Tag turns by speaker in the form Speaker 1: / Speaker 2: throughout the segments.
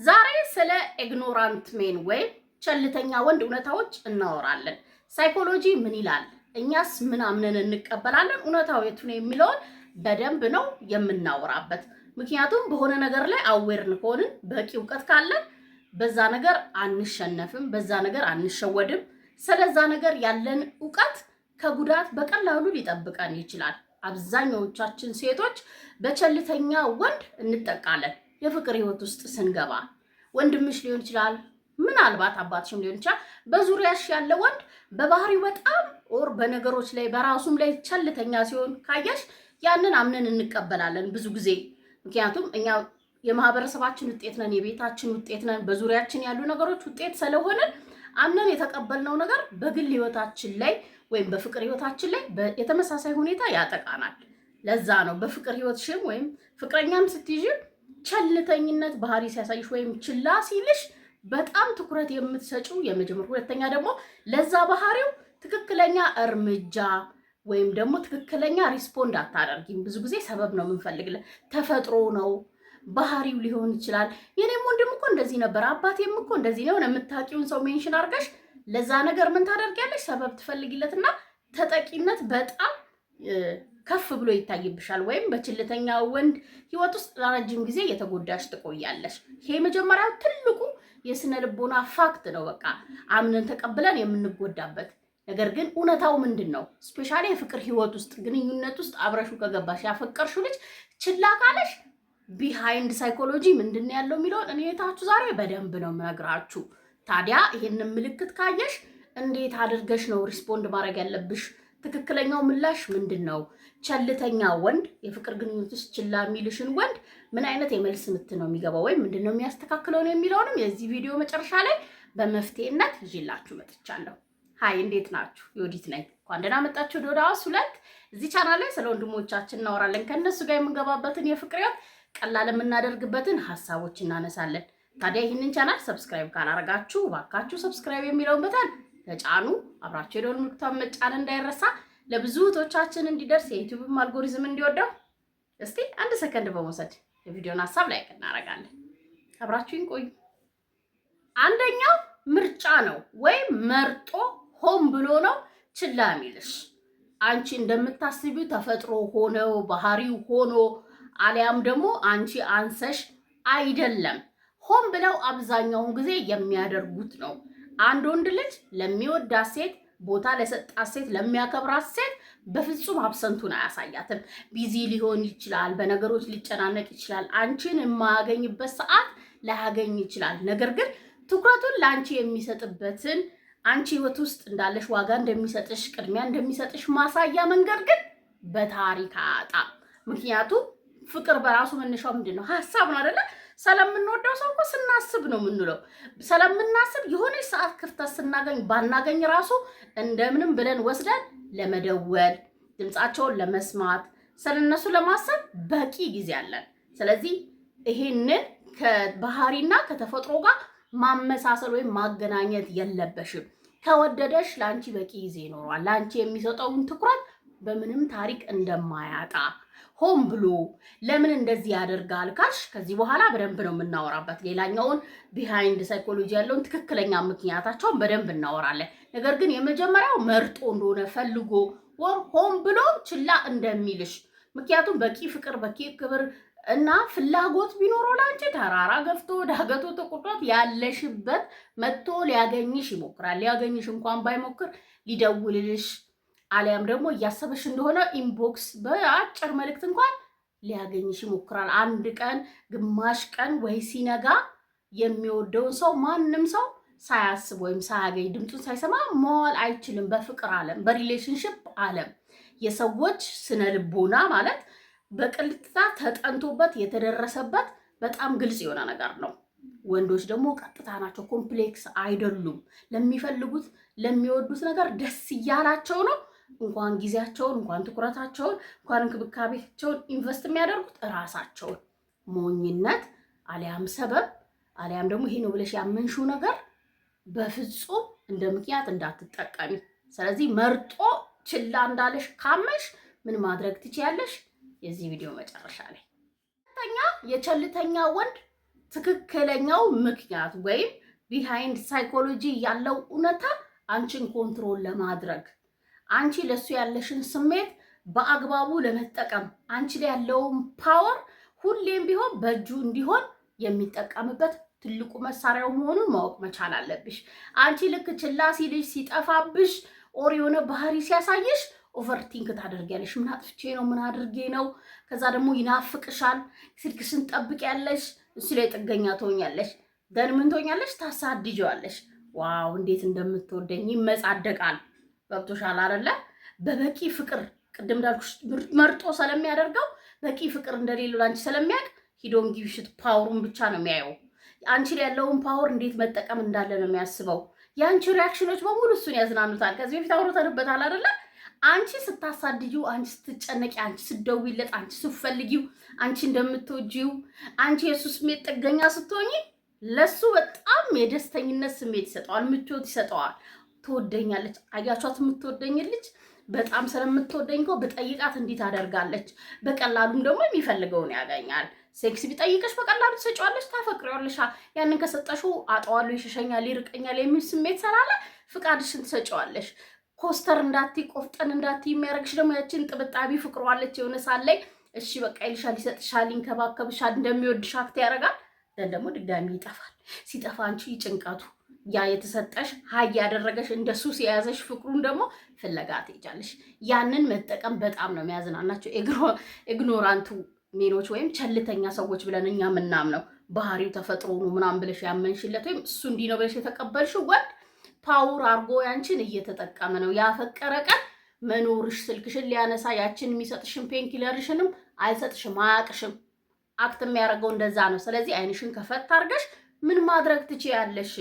Speaker 1: ዛሬ ስለ ኢግኖራንት ሜን ወይም ቸልተኛ ወንድ እውነታዎች እናወራለን። ሳይኮሎጂ ምን ይላል? እኛስ ምን አምነን እንቀበላለን? እውነታው የቱ ነው የሚለውን በደንብ ነው የምናወራበት። ምክንያቱም በሆነ ነገር ላይ አዌርን ከሆንን በቂ እውቀት ካለን በዛ ነገር አንሸነፍም፣ በዛ ነገር አንሸወድም። ስለዛ ነገር ያለን እውቀት ከጉዳት በቀላሉ ሊጠብቀን ይችላል። አብዛኛዎቻችን ሴቶች በቸልተኛ ወንድ እንጠቃለን። የፍቅር ህይወት ውስጥ ስንገባ ወንድምሽ ሊሆን ይችላል፣ ምናልባት አባትሽም ሊሆን ይችላል። በዙሪያሽ ያለ ወንድ በባህሪው በጣም በነገሮች ላይ በራሱም ላይ ቸልተኛ ሲሆን ካየሽ ያንን አምነን እንቀበላለን ብዙ ጊዜ። ምክንያቱም እኛ የማህበረሰባችን ውጤት ነን፣ የቤታችን ውጤት ነን፣ በዙሪያችን ያሉ ነገሮች ውጤት ስለሆነ አምነን የተቀበልነው ነገር በግል ህይወታችን ላይ ወይም በፍቅር ህይወታችን ላይ የተመሳሳይ ሁኔታ ያጠቃናል። ለዛ ነው በፍቅር ህይወትሽም ወይም ፍቅረኛም ስትይዥ ቸልተኝነት ባህሪ ሲያሳይሽ ወይም ችላ ሲልሽ በጣም ትኩረት የምትሰጪው የመጀመር፣ ሁለተኛ ደግሞ ለዛ ባህሪው ትክክለኛ እርምጃ ወይም ደግሞ ትክክለኛ ሪስፖንድ አታደርጊም። ብዙ ጊዜ ሰበብ ነው የምንፈልግለት፣ ተፈጥሮ ነው ባህሪው ሊሆን ይችላል። የኔም ወንድም እኮ እንደዚህ ነበር፣ አባቴም እኮ እንደዚህ ነው የምታውቂውን ሰው ሜንሽን አድርገሽ ለዛ ነገር ምን ታደርጊያለሽ? ሰበብ ትፈልጊለትና ተጠቂነት በጣም ከፍ ብሎ ይታይብሻል። ወይም በችልተኛ ወንድ ህይወት ውስጥ ለረጅም ጊዜ የተጎዳሽ ትቆያለሽ። ይሄ መጀመሪያው ትልቁ የስነ ልቦና ፋክት ነው። በቃ አምነን ተቀብለን የምንጎዳበት ነገር ግን እውነታው ምንድን ነው? ስፔሻሊ የፍቅር ህይወት ውስጥ ግንኙነት ውስጥ አብረሹ ከገባሽ ያፈቀርሽው ልጅ ችላ ካለሽ ቢሃይንድ ሳይኮሎጂ ምንድን ነው ያለው የሚለውን እኔ የታችሁ ዛሬ በደንብ ነው የምነግራችሁ። ታዲያ ይሄንን ምልክት ካየሽ እንዴት አድርገሽ ነው ሪስፖንድ ማድረግ ያለብሽ? ትክክለኛው ምላሽ ምንድን ነው? ቸልተኛ ወንድ የፍቅር ግንኙነት ውስጥ ችላ የሚልሽን ወንድ ምን አይነት የመልስ ምት ነው የሚገባው ወይም ምንድን ነው የሚያስተካክለው ነው የሚለውንም የዚህ ቪዲዮ መጨረሻ ላይ በመፍትሄነት ይዤላችሁ መጥቻለሁ። ሃይ እንዴት ናችሁ? ዮዲት ነኝ። እንኳን ደህና መጣችሁ ወደ ዮዳስ 2። እዚህ ቻናል ላይ ስለ ወንድሞቻችን እናወራለን። ከነሱ ጋር የምንገባበትን የፍቅር ህይወት ቀላል የምናደርግበትን ሀሳቦች እናነሳለን። ታዲያ ይህንን ቻናል ሰብስክራይብ ካላረጋችሁ እባካችሁ ሰብስክራይብ የሚለውን በተን ተጫኑ። አብራችሁ የደወል ምልክቱን መጫን እንዳይረሳ፣ ለብዙ እህቶቻችን እንዲደርስ የዩቲዩብም አልጎሪዝም እንዲወደው እስቲ አንድ ሰከንድ በመውሰድ የቪዲዮን ሀሳብ ላይክ እናደርጋለን። አብራችሁን ቆዩ። አንደኛው ምርጫ ነው ወይም መርጦ ሆን ብሎ ነው ችላ የሚልሽ። አንቺ እንደምታስቢው ተፈጥሮ ሆነው ባህሪው ሆኖ አሊያም ደግሞ አንቺ አንሰሽ አይደለም። ሆን ብለው አብዛኛውን ጊዜ የሚያደርጉት ነው። አንድ ወንድ ልጅ ለሚወዳት ሴት፣ ቦታ ለሰጣት ሴት፣ ለሚያከብራት ሴት በፍጹም አብሰንቱን አያሳያትም። ቢዚ ሊሆን ይችላል፣ በነገሮች ሊጨናነቅ ይችላል፣ አንቺን የማያገኝበት ሰዓት ላያገኝ ይችላል። ነገር ግን ትኩረቱን ለአንቺ የሚሰጥበትን አንቺ ህይወት ውስጥ እንዳለሽ ዋጋ እንደሚሰጥሽ፣ ቅድሚያ እንደሚሰጥሽ ማሳያ መንገድ ግን በታሪክ አያጣም። ምክንያቱም ፍቅር በራሱ መነሻው ምንድን ነው? ሀሳብ ነው አይደለ? ስለምንወደው ሰው እኮ ስናስብ ነው የምንውለው። ስለምናስብ የሆነች ሰዓት ክፍተት ስናገኝ ባናገኝ ራሱ እንደምንም ብለን ወስደን ለመደወል፣ ድምፃቸውን ለመስማት፣ ስለነሱ ለማሰብ በቂ ጊዜ አለን። ስለዚህ ይሄንን ከባህሪና ከተፈጥሮ ጋር ማመሳሰል ወይም ማገናኘት የለበሽም። ከወደደሽ ለአንቺ በቂ ጊዜ ይኖረዋል። ለአንቺ የሚሰጠውን ትኩረት በምንም ታሪክ እንደማያጣ ሆን ብሎ ለምን እንደዚህ ያደርጋል ካልሽ ከዚህ በኋላ በደንብ ነው የምናወራበት። ሌላኛውን ቢሃይንድ ሳይኮሎጂ ያለውን ትክክለኛ ምክንያታቸውን በደንብ እናወራለን። ነገር ግን የመጀመሪያው መርጦ እንደሆነ ፈልጎ ወር ሆን ብሎ ችላ እንደሚልሽ፣ ምክንያቱም በቂ ፍቅር በቂ ክብር እና ፍላጎት ቢኖረው ላንቺ ተራራ ገፍቶ ዳገቶ ተቆጥቷት ያለሽበት መጥቶ ሊያገኝሽ ይሞክራል። ሊያገኝሽ እንኳን ባይሞክር ሊደውልልሽ አሊያም ደግሞ እያሰበሽ እንደሆነ ኢንቦክስ በአጭር መልእክት እንኳን ሊያገኝሽ ይሞክራል። አንድ ቀን ግማሽ ቀን ወይ ሲነጋ የሚወደውን ሰው ማንም ሰው ሳያስብ ወይም ሳያገኝ ድምፁን ሳይሰማ መዋል አይችልም። በፍቅር ዓለም በሪሌሽንሽፕ ዓለም የሰዎች ስነ ልቦና ማለት በቅልጥታ ተጠንቶበት የተደረሰበት በጣም ግልጽ የሆነ ነገር ነው። ወንዶች ደግሞ ቀጥታ ናቸው፣ ኮምፕሌክስ አይደሉም። ለሚፈልጉት ለሚወዱት ነገር ደስ እያላቸው ነው እንኳን ጊዜያቸውን እንኳን ትኩረታቸውን እንኳን እንክብካቤያቸውን ኢንቨስት የሚያደርጉት እራሳቸውን። ሞኝነት አሊያም ሰበብ አሊያም ደግሞ ይሄ ነው ብለሽ ያመንሽው ነገር በፍጹም እንደ ምክንያት እንዳትጠቀሚ። ስለዚህ መርጦ ችላ እንዳለሽ ካመሽ ምን ማድረግ ትችያለሽ? የዚህ ቪዲዮ መጨረሻ ላይ ሁለተኛ የቸልተኛ ወንድ ትክክለኛው ምክንያት ወይም ቢሃይንድ ሳይኮሎጂ ያለው እውነታ አንቺን ኮንትሮል ለማድረግ አንቺ ለሱ ያለሽን ስሜት በአግባቡ ለመጠቀም አንቺ ላይ ያለውን ፓወር ሁሌም ቢሆን በእጁ እንዲሆን የሚጠቀምበት ትልቁ መሳሪያው መሆኑን ማወቅ መቻል አለብሽ። አንቺ ልክ ችላ ሲልሽ ሲጠፋብሽ ኦር የሆነ ባህሪ ሲያሳይሽ ኦቨርቲንክ ታደርጊያለሽ። ምን አጥፍቼ ነው? ምን አድርጌ ነው? ከዛ ደግሞ ይናፍቅሻል። ስልክሽን ጠብቂያለሽ። እሱ ላይ ጥገኛ ትሆኛለሽ። ደን ምን ትሆኛለሽ? ታሳድጂዋለሽ። ዋው እንዴት እንደምትወደኝ ይመጻደቃል። ገብቶሻል አይደለ? በበቂ ፍቅር ቅድም እንዳልኩሽ መርጦ ስለሚያደርገው በቂ ፍቅር እንደሌለው አንቺ ስለሚያውቅ ሂዶን ጊቭሽት ፓወሩን ብቻ ነው የሚያየው። አንቺ ላይ ያለውን ፓወር እንዴት መጠቀም እንዳለ ነው የሚያስበው። የአንቺ ሪያክሽኖች በሙሉ እሱን ያዝናኑታል። ከዚህ በፊት አውርተንበታል አይደለ? አንቺ ስታሳድጂው፣ አንቺ ስትጨነቂ፣ አንቺ ስትደውይለት፣ አንቺ ስትፈልጊው፣ አንቺ እንደምትወጂው፣ አንቺ የሱ ስሜት ጥገኛ ስትሆኚ ለሱ በጣም የደስተኝነት ስሜት ይሰጠዋል፣ ምቾት ይሰጠዋል። ትወደኛለች። አያቿት የምትወደኝ ልጅ በጣም ስለምትወደኝ እኮ በጠይቃት እንዲት አደርጋለች። በቀላሉም ደግሞ የሚፈልገውን ያገኛል። ሴክስ ቢጠይቅሽ በቀላሉ ትሰጪዋለሽ፣ ታፈቅሪዋለሽ። ያንን ከሰጠሽው አጠዋለሁ፣ ይሸሸኛል፣ ይርቀኛል የሚል ስሜት ስላለ ፍቃድሽን ትሰጪዋለሽ። ኮስተር እንዳትይ፣ ቆፍጠን እንዳትይ የሚያደርግሽ ደግሞ ያችን ጥብጣቢ ፍቅሯለች። የሆነ ሳላይ እሺ በቃ ይልሻል፣ ይሰጥሻል፣ ይንከባከብሻል፣ እንደሚወድሽ አክት ያደርጋል። ደን ደግሞ ድጋሚ ይጠፋል። ሲጠፋ አንቺ ጭንቀቱ ያ የተሰጠሽ ሀይ ያደረገሽ እንደ ሱስ የያዘሽ ፍቅሩን ደግሞ ፍለጋ ትሄጃለሽ። ያንን መጠቀም በጣም ነው የሚያዝናናቸው ኢግኖራንቱ ሜኖች ወይም ቸልተኛ ሰዎች ብለን እኛ ምናምነው ባህሪው ተፈጥሮ ነው ምናምን ብለሽ ያመንሽለት ወይም እሱ እንዲህ ነው ብለሽ የተቀበልሽው ወንድ ፓወር አርጎ ያንቺን እየተጠቀመ ነው። ያፈቀረ ቀን መኖርሽ ስልክሽን ሊያነሳ ያችን የሚሰጥሽን ፔንኪለርሽንም አይሰጥሽም፣ አያቅሽም። አክት የሚያደርገው እንደዛ ነው። ስለዚህ አይንሽን ከፈት አድርገሽ ምን ማድረግ ትችያለሽ?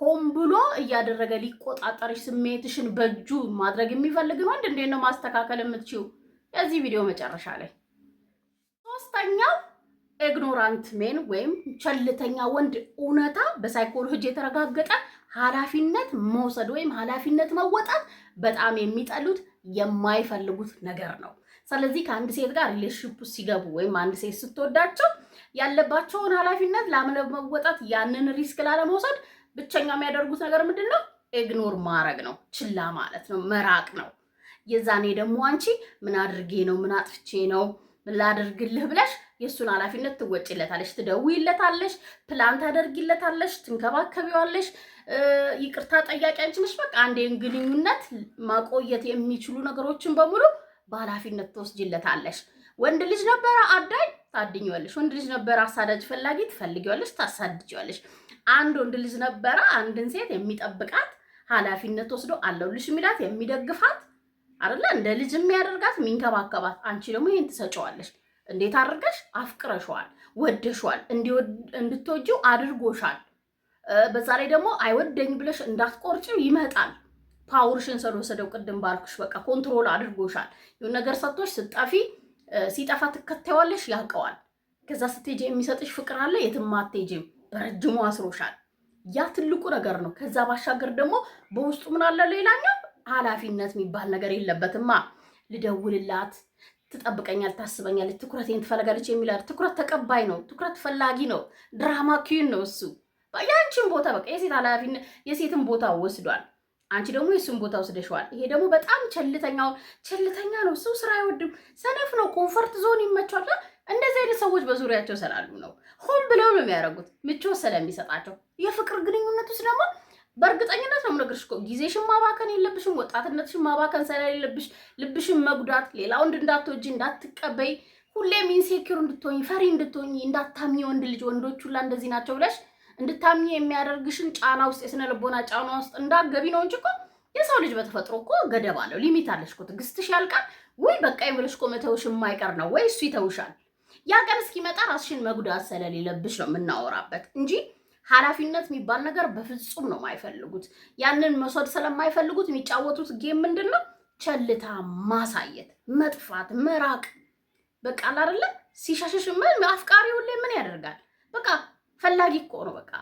Speaker 1: ሆን ብሎ እያደረገ ሊቆጣጠርሽ ስሜትሽን በእጁ ማድረግ የሚፈልግን ወንድ እንዴት ነው ማስተካከል የምትችይው? የዚህ ቪዲዮ መጨረሻ ላይ ሶስተኛው ኢግኖራንት ሜን ወይም ቸልተኛ ወንድ እውነታ በሳይኮሎጂ የተረጋገጠ ኃላፊነት መውሰድ ወይም ኃላፊነት መወጣት በጣም የሚጠሉት የማይፈልጉት ነገር ነው። ስለዚህ ከአንድ ሴት ጋር ሪሌሽንሺፕ ሲገቡ ወይም አንድ ሴት ስትወዳቸው ያለባቸውን ኃላፊነት ላለመወጣት ያንን ሪስክ ላለመውሰድ ብቸኛ የሚያደርጉት ነገር ምንድነው? ኢግኖር ማድረግ ነው፣ ችላ ማለት ነው፣ መራቅ ነው። የዛኔ ደግሞ አንቺ ምን አድርጌ ነው? ምን አጥፍቼ ነው? ምን ላደርግልህ ብለሽ የሱን ኃላፊነት ትወጪለታለሽ፣ ትደውይለታለሽ፣ ፕላን ታደርጊለታለሽ፣ ትንከባከቢዋለሽ። ይቅርታ ጠያቂ አንቺ ነሽ። በቃ አንዴ ግንኙነት ማቆየት የሚችሉ ነገሮችን በሙሉ በኃላፊነት ትወስጂለታለሽ። ወንድ ልጅ ነበረ አዳኝ፣ ታድኚዋለሽ። ወንድ ልጅ ነበረ አሳዳጅ ፈላጊ፣ ትፈልጊዋለሽ፣ ታሳድጂዋለሽ። አንድ ወንድ ልጅ ነበረ አንድን ሴት የሚጠብቃት ኃላፊነት ወስዶ አለውልሽ የሚላት የሚደግፋት አይደለ? እንደ ልጅ የሚያደርጋት የሚንከባከባት። አንቺ ደግሞ ይሄን ትሰጪዋለሽ። እንዴት አድርገሽ? አፍቅረሽዋል፣ ወደሽዋል፣ እንድትወጂው አድርጎሻል። በዛ ላይ ደግሞ አይወደኝ ብለሽ እንዳትቆርጪው ይመጣል። ፓወርሽን ስለወሰደው ቅድም ባልኩሽ በቃ ኮንትሮል አድርጎሻል። የሆነ ነገር ሰጥቶሽ ስጠፊ ሲጠፋ ትከተዋለሽ፣ ያውቀዋል። ከዛ ስትሄጂ የሚሰጥሽ ፍቅር አለ፣ የትም አትሄጂም፣ በረጅሙ አስሮሻል። ያ ትልቁ ነገር ነው። ከዛ ባሻገር ደግሞ በውስጡ ምን አለ? ሌላኛው ኃላፊነት የሚባል ነገር የለበትማ። ልደውልላት፣ ትጠብቀኛል፣ ታስበኛለች፣ ትኩረቴን ትፈልጋለች የሚላል ትኩረት ተቀባይ ነው፣ ትኩረት ፈላጊ ነው። ድራማ ኪዩን ነው እሱ። ያንቺን ቦታ በቃ የሴት ኃላፊነት የሴትን ቦታ ወስዷል። አንቺ ደግሞ የሱን ቦታ ወስደሽዋል። ይሄ ደግሞ በጣም ቸልተኛ ነው። እሱ ስራ አይወድም፣ ሰነፍ ነው፣ ኮንፈርት ዞን ይመቻል። እንደዚህ አይነት ሰዎች በዙሪያቸው ስላሉ ነው። ሆን ብለው ነው የሚያደርጉት፣ ምቾት ስለሚሰጣቸው። የፍቅር ግንኙነት ውስጥ ደግሞ በእርግጠኝነት ነው የምነግርሽ እኮ ጊዜሽን ማባከን የለብሽም። ወጣትነትሽን ማባከን ስለሌለብሽ ልብሽን መጉዳት፣ ሌላ ወንድ እንዳትወጂ፣ እንዳትቀበይ፣ ሁሌም ኢንሴኪር እንድትሆኝ፣ ፈሪ እንድትሆኝ፣ እንዳታምኚ ወንድ ልጅ ወንዶች ሁላ እንደዚህ ናቸው ብለሽ እንድታምኚ የሚያደርግሽን ጫና ውስጥ የስነ ልቦና ጫና ውስጥ እንዳትገቢ ነው እንጂ እኮ የሰው ልጅ በተፈጥሮ እኮ ገደብ አለው፣ ሊሚት አለሽ እኮ። ትዕግስትሽ ያልቃል ወይ በቃ ብለሽ እኮ መተውሽ የማይቀር ነው ወይ እሱ ይተውሻል። ያ ቀን እስኪመጣ ራስሽን መጉዳት ስለሌለብሽ ነው የምናወራበት እንጂ ኃላፊነት የሚባል ነገር በፍጹም ነው የማይፈልጉት። ያንን መውሰድ ስለማይፈልጉት የሚጫወቱት ጌም ምንድን ነው? ቸልታ ማሳየት፣ መጥፋት፣ መራቅ። በቃ አይደለ? ሲሻሽሽ አፍቃሪ ሁሌ ምን ያደርጋል? በቃ ፈላጊ እኮ ነው። በቃ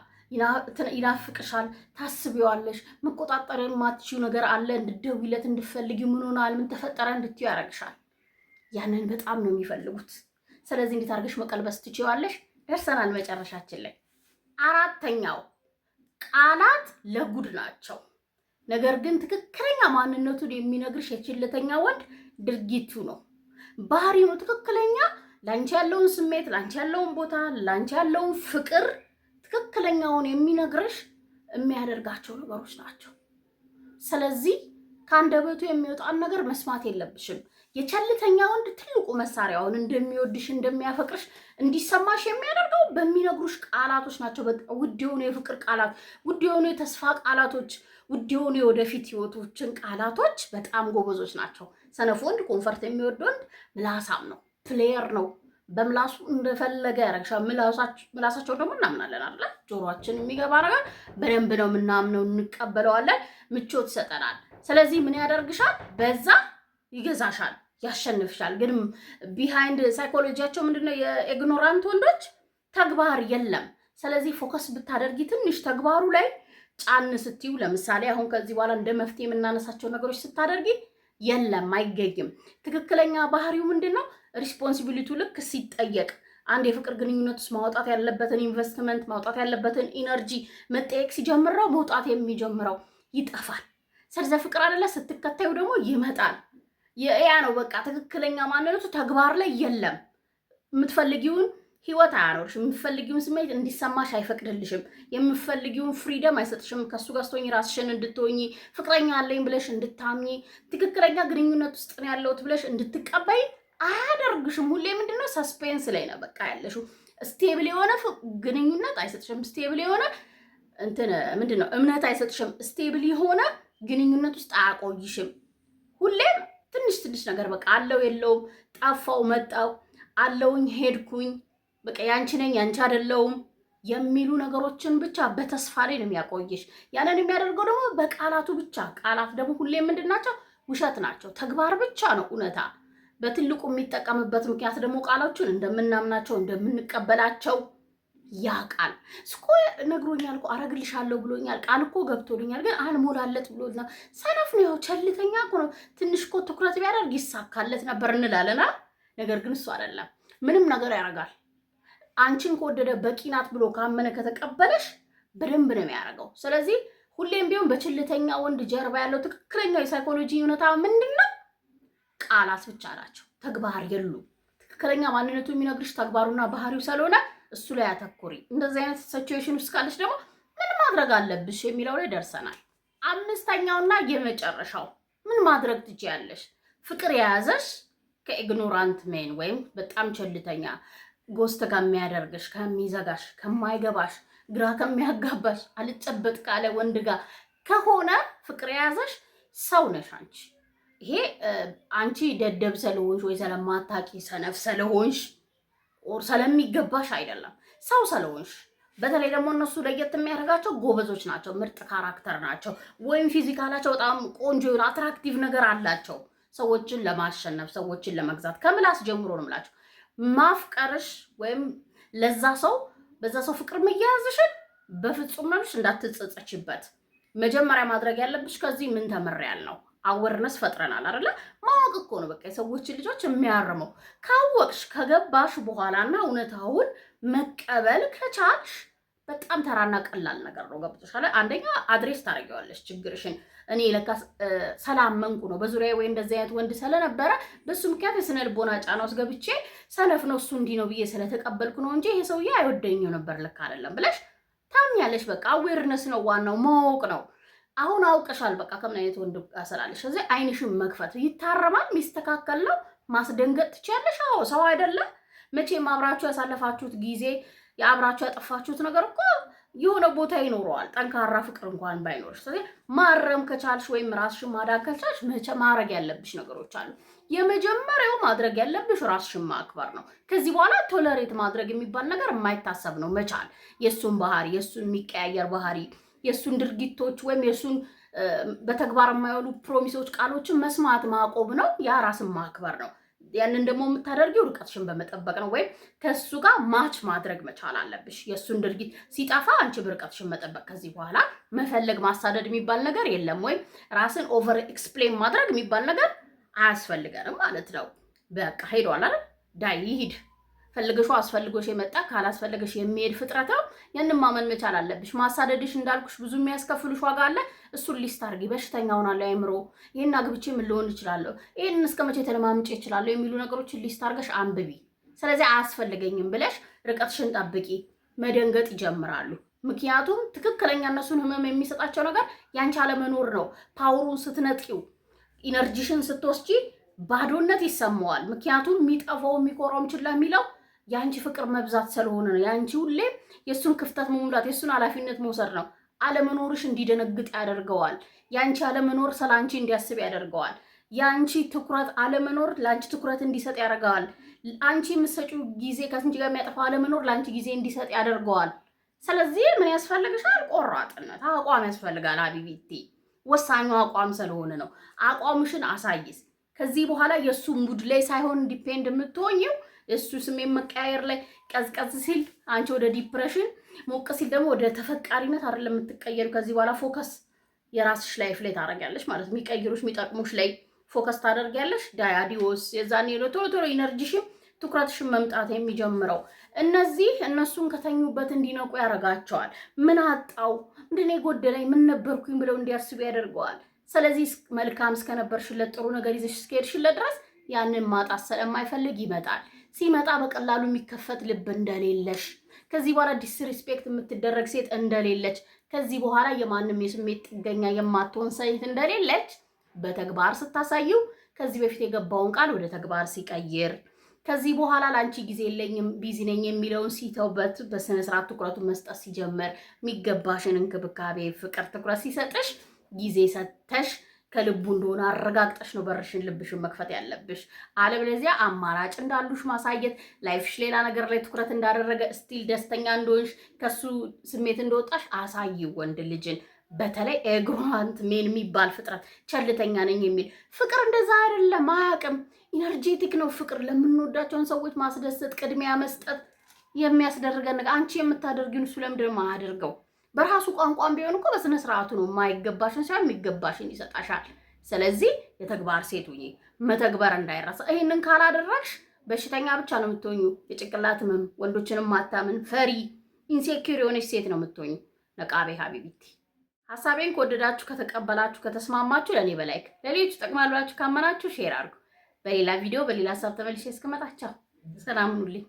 Speaker 1: ይናፍቅሻል፣ ታስቢዋለሽ። መቆጣጠር የማትችይው ነገር አለ፣ እንድትደውይለት፣ እንድትፈልጊ፣ ምን ሆናል፣ ምን ተፈጠረ እንድትዩ ያደርግሻል። ያንን በጣም ነው የሚፈልጉት። ስለዚህ እንዴት አድርገሽ መቀልበስ ትችያለሽ? ደርሰናል መጨረሻችን ላይ። አራተኛው ቃላት ለጉድ ናቸው። ነገር ግን ትክክለኛ ማንነቱን የሚነግርሽ የችልተኛ ወንድ ድርጊቱ ነው፣ ባህሪው ነው። ትክክለኛ ላንቺ ያለውን ስሜት፣ ላንቺ ያለውን ቦታ፣ ላንቺ ያለውን ፍቅር ትክክለኛውን የሚነግርሽ የሚያደርጋቸው ነገሮች ናቸው። ስለዚህ ከአንደበቱ የሚወጣን ነገር መስማት የለብሽም። የቸልተኛ ወንድ ትልቁ መሳሪያውን እንደሚወድሽ እንደሚያፈቅርሽ እንዲሰማሽ የሚያደርገው በሚነግሩሽ ቃላቶች ናቸው። ውድ የሆኑ የፍቅር ቃላት፣ ውድ የሆኑ የተስፋ ቃላቶች፣ ውድ የሆኑ የወደፊት ህይወቶችን ቃላቶች በጣም ጎበዞች ናቸው። ሰነፍ ወንድ፣ ኮንፈርት የሚወድ ወንድ ምላሳም ነው፣ ፕሌየር ነው። በምላሱ እንደፈለገ ያረግሻል። ምላሳቸው ደግሞ እናምናለን አይደል? ጆሮአችን የሚገባ ነገር በደንብ ነው የምናምነው፣ እንቀበለዋለን፣ ምቾት ይሰጠናል። ስለዚህ ምን ያደርግሻል? በዛ ይገዛሻል፣ ያሸንፍሻል። ግን ቢሃይንድ ሳይኮሎጂያቸው ምንድነው? የኢግኖራንት ወንዶች ተግባር የለም። ስለዚህ ፎከስ ብታደርጊ ትንሽ ተግባሩ ላይ ጫን ስትዩ፣ ለምሳሌ አሁን ከዚህ በኋላ እንደ መፍትሄ የምናነሳቸው ነገሮች ስታደርጊ የለም፣ አይገኝም። ትክክለኛ ባህሪው ምንድነው? ሪስፖንሲቢሊቲው ልክ ሲጠየቅ አንድ የፍቅር ግንኙነት ውስጥ ማውጣት ያለበትን ኢንቨስትመንት፣ ማውጣት ያለበትን ኢነርጂ መጠየቅ ሲጀምረው መውጣት የሚጀምረው ይጠፋል። ሰርዘ ፍቅር አይደለ? ስትከታዩ ደግሞ ይመጣል። ያ ነው በቃ ትክክለኛ ማንነቱ ተግባር ላይ የለም። የምትፈልጊውን ህይወት አያኖርሽም። የምትፈልጊውን ስሜት እንዲሰማሽ አይፈቅድልሽም። የምትፈልጊውን ፍሪደም አይሰጥሽም። ከሱ ጋር ስትሆኚ ራስሽን እንድትሆኚ፣ ፍቅረኛ አለኝ ብለሽ እንድታምኚ፣ ትክክለኛ ግንኙነት ውስጥ ነው ያለሁት ብለሽ እንድትቀበይ አያደርግሽም። ሁሌ ምንድነው ሰስፔንስ ላይ ነው በቃ ያለሽው። ስቴብል የሆነ ግንኙነት አይሰጥሽም። ስቴብል የሆነ ምንድነው እምነት አይሰጥሽም። ስቴብል የሆነ ግንኙነት ውስጥ አያቆይሽም። ሁሌም ትንሽ ነገር በቃ አለው የለውም፣ ጠፋው መጣው፣ አለውኝ ሄድኩኝ፣ በቃ ያንቺ ነኝ ያንቺ አይደለውም የሚሉ ነገሮችን ብቻ በተስፋ ላይ ነው የሚያቆይሽ። ያንን የሚያደርገው ደግሞ በቃላቱ ብቻ። ቃላት ደግሞ ሁሌም ምንድናቸው? ውሸት ናቸው። ተግባር ብቻ ነው እውነታ። በትልቁ የሚጠቀምበት ምክንያት ደግሞ ቃሎቹን እንደምናምናቸው እንደምንቀበላቸው ያውቃል። እስኮ ነግሮኛል እኮ አረግልሻለሁ ብሎኛል፣ ቃል እኮ ገብቶልኛል፣ ግን አልሞላለት ብሎና ሰነፍ ነው፣ ቸልተኛ እኮ ነው። ትንሽ እኮ ትኩረት ቢያደርግ ይሳካለት ነበር እንላለና፣ ነገር ግን እሱ አይደለም። ምንም ነገር ያደርጋል። አንቺን ከወደደ በቂ ናት ብሎ ካመነ ከተቀበለሽ በደንብ ነው የሚያደርገው። ስለዚህ ሁሌም ቢሆን በችልተኛ ወንድ ጀርባ ያለው ትክክለኛው የሳይኮሎጂ እውነታ ምንድነው? ቃላት ብቻ ናቸው፣ ተግባር የሉም። ትክክለኛ ማንነቱ የሚነግርሽ ተግባሩና ባህሪው ስለሆነ እሱ ላይ አተኩሪ። እንደዚህ አይነት ሲቹዌሽን ውስጥ ካለሽ ደግሞ ምን ማድረግ አለብሽ የሚለው ላይ ደርሰናል። አምስተኛውና የመጨረሻው ምን ማድረግ ትችያለሽ? ፍቅር የያዘሽ ከኢግኖራንት ሜን ወይም በጣም ቸልተኛ ጎስት ጋር የሚያደርግሽ፣ ከሚዘጋሽ፣ ከማይገባሽ፣ ግራ ከሚያጋባሽ፣ አልጨበጥ ካለ ወንድ ጋር ከሆነ ፍቅር የያዘሽ ሰው ነሽ አንቺ። ይሄ አንቺ ደደብ ስለሆንሽ ወይ ስለማታቂ ሰነፍ ስለሆንሽ ኦር ስለሚገባሽ አይደለም፣ ሰው ስለሆንሽ። በተለይ ደግሞ እነሱ ለየት የሚያደርጋቸው ጎበዞች ናቸው፣ ምርጥ ካራክተር ናቸው፣ ወይም ፊዚካላቸው በጣም ቆንጆ የሆነ አትራክቲቭ ነገር አላቸው። ሰዎችን ለማሸነፍ ሰዎችን ለመግዛት ከምላስ ጀምሮ ነው የምላቸው። ማፍቀርሽ ወይም ለዛ ሰው በዛ ሰው ፍቅር መያያዝሽን በፍጹም ነሽ እንዳትጸጸችበት። መጀመሪያ ማድረግ ያለብሽ ከዚህ ምን ተመሪያለሁ አወርነስ ፈጥረናል አይደለ? ማወቅ እኮ ነው በቃ የሰዎችን ልጆች የሚያርመው። ካወቅሽ ከገባሽ በኋላና እውነታውን መቀበል ከቻልሽ በጣም ተራና ቀላል ነገር ነው። ገብቶሻል? አንደኛ አድሬስ ታደርጊዋለሽ ችግርሽን። እኔ ለካ ሰላመንኩ ነው በዙሪያ ወይ እንደዚህ አይነት ወንድ ስለነበረ በሱ ምክንያት የስነ ልቦና ጫና ውስጥ ገብቼ ሰነፍ ነው እሱ እንዲህ ነው ብዬ ስለተቀበልኩ ነው እንጂ ይሄ ሰውዬ አይወደኝም ነበር ልክ አይደለም ብለሽ ታምኛለሽ። በቃ አዌርነስ ነው ዋናው፣ ማወቅ ነው። አሁን አውቀሻል በቃ ከምን አይነት ወንድ አሰላለሽ። ስለዚህ አይንሽን መክፈት ይታረማል፣ ሚስተካከል ነው። ማስደንገጥ ትችያለሽ። አዎ ሰው አይደለም መቼም አብራችሁ ያሳለፋችሁት ጊዜ የአብራችሁ ያጠፋችሁት ነገር እኮ የሆነ ቦታ ይኖረዋል፣ ጠንካራ ፍቅር እንኳን ባይኖርሽ። ስለዚህ ማረም ከቻልሽ ወይም ራስሽን ማዳን ከቻልሽ ማድረግ ያለብሽ ነገሮች አሉ። የመጀመሪያው ማድረግ ያለብሽ ራስሽን ማክበር ነው። ከዚህ በኋላ ቶለሬት ማድረግ የሚባል ነገር የማይታሰብ ነው። መቻል የሱን ባህሪ፣ የሱን የሚቀያየር ባህሪ፣ የሱን ድርጊቶች ወይም የሱን በተግባር የማይሆኑ ፕሮሚሶች፣ ቃሎችን መስማት ማቆም ነው። ያ ራስን ማክበር ነው። ያንን ደግሞ የምታደርጊው ርቀትሽን በመጠበቅ ነው። ወይም ከሱ ጋር ማች ማድረግ መቻል አለብሽ። የሱን ድርጊት ሲጠፋ አንቺ በርቀትሽን መጠበቅ። ከዚህ በኋላ መፈለግ ማሳደድ የሚባል ነገር የለም። ወይም ራስን ኦቨር ኤክስፕሌን ማድረግ የሚባል ነገር አያስፈልገንም ማለት ነው። በቃ ሄዷል አይደል? ዳይ ይሂድ። ፈልገሽው አስፈልጎሽ የመጣ ካላስፈልገሽ የሚሄድ ፍጥረት ነው። ያንን ማመን መቻል አለብሽ። ማሳደድሽ እንዳልኩሽ ብዙ የሚያስከፍልሽ ዋጋ አለ። እሱን ሊስት አድርጊ። በሽተኛ ሆናለሁ አይምሮ፣ ይሄን አግብቼ ምን ልሆን እችላለሁ፣ ይሄን እስከመቼ ተለማምጬ እችላለሁ የሚሉ ነገሮችን ሊስት አድርገሽ አንብቢ። ስለዚህ አያስፈልገኝም ብለሽ ርቀትሽን ጠብቂ። መደንገጥ ይጀምራሉ። ምክንያቱም ትክክለኛ እነሱን ህመም የሚሰጣቸው ነገር ያንቺ አለመኖር ነው። ፓወሩን ስትነጥቂው፣ ኢነርጂሽን ስትወስጂ ባዶነት ይሰማዋል። ምክንያቱም የሚጠፋው የሚቆራው ችላ የሚለው ያንቺ ፍቅር መብዛት ስለሆነ ነው። ያንቺ ሁሌ የሱን ክፍተት መሙላት የሱን ኃላፊነት መውሰድ ነው። አለመኖርሽ እንዲደነግጥ ያደርገዋል። ያንቺ አለመኖር ስላንቺ እንዲያስብ ያደርገዋል። ያንቺ ትኩረት አለመኖር ላንቺ ትኩረት እንዲሰጥ ያደርገዋል። አንቺ የምትሰጪው ጊዜ ከስንቺ ጋር የሚያጠፋው አለመኖር ላንቺ ጊዜ እንዲሰጥ ያደርገዋል። ስለዚህ ምን ያስፈልግሻል? ቆራጥነት፣ አቋም ያስፈልጋል። ሀቢቢቲ ወሳኙ አቋም ስለሆነ ነው። አቋምሽን አሳይስ። ከዚህ በኋላ የሱ ሙድ ላይ ሳይሆን ዲፔንድ የምትሆኝው የሱ ስሜት መቀያየር ላይ። ቀዝቀዝ ሲል አንቺ ወደ ዲፕሬሽን፣ ሞቅ ሲል ደግሞ ወደ ተፈቃሪነት አይደለም የምትቀየሩ። ከዚህ በኋላ ፎከስ የራስሽ ላይፍ ላይ ታደርጊያለሽ ማለት የሚቀይሩሽ የሚጠቅሙሽ ላይ ፎከስ ታደርጊያለሽ። ዳያዲዎስ የዛኔ ቶሎ ቶሎ ኢነርጂሽም ትኩረትሽን መምጣት የሚጀምረው። እነዚህ እነሱን ከተኙበት እንዲነቁ ያደርጋቸዋል። ምን አጣው፣ ምንድን የጎደለኝ፣ ምን ነበርኩኝ ብለው እንዲያስቡ ያደርገዋል። ስለዚህ መልካም እስከነበርሽለት ጥሩ ነገር ይዘሽ እስከሄድሽለት ድረስ ያንን ማጣት ስለማይፈልግ ይመጣል። ሲመጣ በቀላሉ የሚከፈት ልብ እንደሌለሽ፣ ከዚህ በኋላ ዲስሪስፔክት የምትደረግ ሴት እንደሌለች፣ ከዚህ በኋላ የማንም የስሜት ጥገኛ የማትሆን ሴት እንደሌለች በተግባር ስታሳየው፣ ከዚህ በፊት የገባውን ቃል ወደ ተግባር ሲቀይር፣ ከዚህ በኋላ ለአንቺ ጊዜ የለኝም ቢዚ ነኝ የሚለውን ሲተውበት በስነ ስርዓት ትኩረቱን መስጠት ሲጀምር፣ የሚገባሽን እንክብካቤ፣ ፍቅር፣ ትኩረት ሲሰጥሽ ጊዜ ሰጥተሽ ከልቡ እንደሆነ አረጋግጠሽ ነው በርሽን ልብሽን መክፈት ያለብሽ። አለበለዚያ አማራጭ እንዳሉሽ ማሳየት፣ ላይፍሽ ሌላ ነገር ላይ ትኩረት እንዳደረገ ስቲል ደስተኛ እንደሆንሽ ከሱ ስሜት እንደወጣሽ አሳይው ወንድ ልጅን። በተለይ ኤግሮማንት ሜን የሚባል ፍጥረት ቸልተኛ ነኝ የሚል ፍቅር እንደዛ አይደለም፣ አያውቅም። ኢነርጄቲክ ነው ፍቅር። ለምንወዳቸውን ሰዎች ማስደሰት፣ ቅድሚያ መስጠት የሚያስደርገን ነገር አንቺ የምታደርጊውን እሱ ለምንድን ነው የማያደርገው? በራሱ ቋንቋም ቢሆን እኮ በስነ ስርዓቱ ነው። የማይገባሽን ሳይሆን የሚገባሽን ይሰጣሻል። ስለዚህ የተግባር ሴት ሁኚ፣ መተግበር እንዳይረሳ። ይሄንን ካላደረግሽ በሽተኛ ብቻ ነው የምትሆኙ። የጭንቅላት ህመም፣ ወንዶችንም ማታምን፣ ፈሪ፣ ኢንሴኪዩር የሆነች ሴት ነው የምትሆኙ። ነቃቤ ሀቢቢቲ ሀሳቤን ከወደዳችሁ ከተቀበላችሁ ከተስማማችሁ ለእኔ በላይክ ለሌሎች ይጠቅማል ብላችሁ ካመናችሁ ሼር አድርጉ። በሌላ ቪዲዮ በሌላ ሀሳብ ተመልሼ እስክመጣ ቻው፣ ሰላም ሁኑልኝ።